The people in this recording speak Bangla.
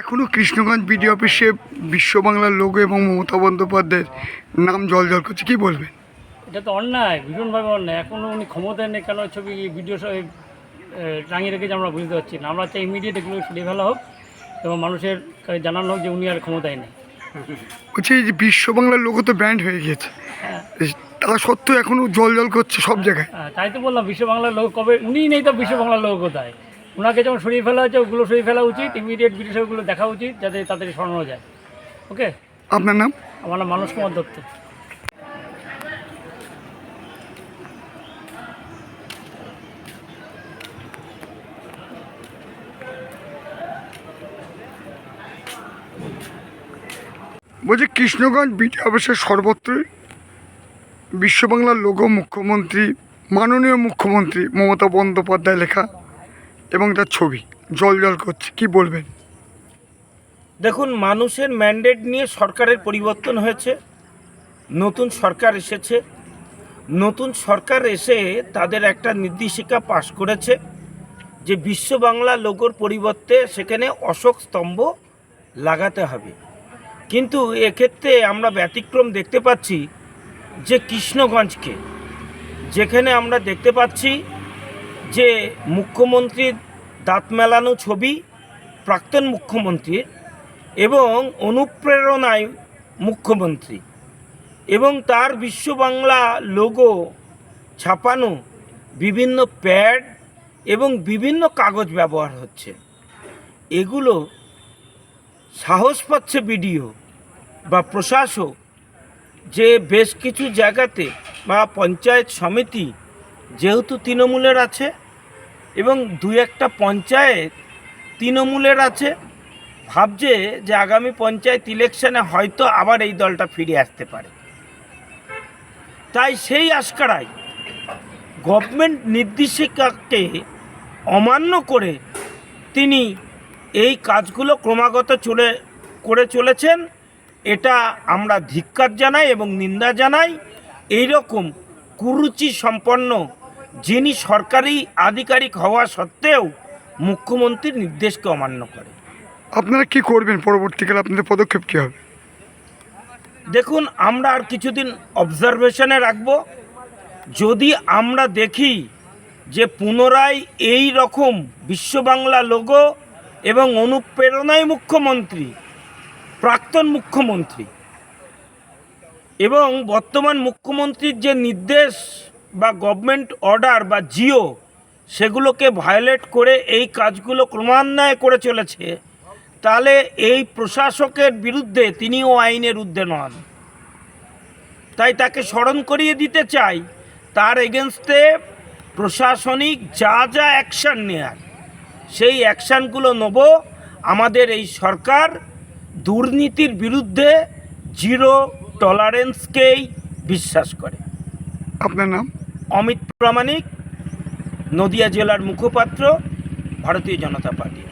এখনো কৃষ্ণগঞ্জ বিডিও অফিসে বিশ্ব বাংলার লোগো এবং মমতা বন্দ্যোপাধ্যায়ের নাম জলজল করছে, কি বলবেন? এটা তো অন্যায়, ভীষণভাবে অন্যায়। এখনও উনি ক্ষমতায় নেই, কেন ছবি ভিডিও টাঙিয়ে রেখেছে আমরা বুঝতে পারছি না। আমরা চাই ইমিডিয়েট এগুলো সরিয়ে ফেলা হোক এবং মানুষের কাছে জানানো হোক যে উনি আর ক্ষমতায় নেই। বলছি এই যে বিশ্ব বাংলার লোগো তো ব্যান্ড হয়ে গিয়েছে, তা সত্ত্বেও এখনও জলজল করছে সব জায়গায়। তাই তো বললাম, বিশ্ব বাংলার লোগো কবে, উনিই নেই তো বিশ্ব বাংলার লোগো কোথায়? ওনাকে যেমন সরিয়ে ফেলা হয়েছে ওগুলো সরিয়ে ফেলা উচিত, ইমিডিয়েট বিষয়গুলো দেখা উচিত যাতে তাড়াতাড়ি সরানো যায়। ওকে, আপনার নাম? আমার নাম মানস কুমার দত্ত। বলছি কৃষ্ণগঞ্জ বিডিও অফিসের সর্বত্রই বিশ্ব বাংলার লোগো মুখ্যমন্ত্রী, মাননীয় মুখ্যমন্ত্রী মমতা বন্দ্যোপাধ্যায় লেখা এবং তার ছবি জলজল করছে, কি বলবেন? দেখুন, মানুষের ম্যান্ডেট নিয়ে সরকারের পরিবর্তন হয়েছে, নতুন সরকার এসেছে। নতুন সরকার এসে তাদের একটা নির্দেশিকা পাশ করেছে যে বিশ্ব বাংলা লোগোর পরিবর্তে সেখানে অশোক স্তম্ভ লাগাতে হবে। কিন্তু এক্ষেত্রে আমরা ব্যতিক্রম দেখতে পাচ্ছি যে কৃষ্ণগঞ্জকে, যেখানে আমরা দেখতে পাচ্ছি যে মুখ্যমন্ত্রীর দাঁত মেলানো ছবি, প্রাক্তন মুখ্যমন্ত্রীর, এবং অনুপ্রেরণায় মুখ্যমন্ত্রী, এবং তার বিশ্ব বাংলা লোগো ছাপানো বিভিন্ন প্যাড এবং বিভিন্ন কাগজ ব্যবহার হচ্ছে। এগুলো সাহস পাচ্ছে বিডিও বা প্রশাসক যে বেশ কিছু জায়গাতে বা পঞ্চায়েত সমিতি যেহেতু তৃণমূলের আছে এবং দু একটা পঞ্চায়েত তৃণমূলের আছে, ভাবছে যে আগামী পঞ্চায়েত ইলেকশনে হয়তো আবার এই দলটা ফিরে আসতে পারে। তাই সেই আশকারায় গভর্নমেন্ট নির্দেশিকাকে অমান্য করে তিনি এই কাজগুলো ক্রমাগত করে চলেছেন। এটা আমরা ধিক্কার জানাই এবং নিন্দা জানাই। এই রকম কুরুচি সম্পন্ন যিনি সরকারি আধিকারিক হওয়া সত্ত্বেও মুখ্যমন্ত্রীর নির্দেশকে অমান্য করে। আপনারা কি করবেন পরবর্তীকালে, আপনাদের পদক্ষেপ কী হবে? দেখুন, আমরা আর কিছুদিন অবজারভেশনে রাখব। যদি আমরা দেখি যে পুনরায় এই রকম বিশ্ব বাংলা লোগো এবং অনুপ্রেরণায় মুখ্যমন্ত্রী, প্রাক্তন মুখ্যমন্ত্রী এবং বর্তমান মুখ্যমন্ত্রীর যে নির্দেশ বা গভর্নমেন্ট অর্ডার বা জিও, সেগুলোকে ভায়োলেট করে এই কাজগুলো ক্রমান্বয়ে করে চলেছে, তাহলে এই প্রশাসকের বিরুদ্ধে তিনিও আইনের ঊর্ধ্বে নন। তাই তাকে স্মরণ করিয়ে দিতে চাই, তার এগেনস্টে প্রশাসনিক যা যা অ্যাকশান নেয়ার সেই অ্যাকশানগুলো নেব। আমাদের এই সরকার দুর্নীতির বিরুদ্ধে জিরো টলারেন্সকেই বিশ্বাস করে। আপনার নাম? অমিত প্রামাণিক, নদিয়া জেলার মুখপাত্র, ভারতীয় জনতা পার্টি।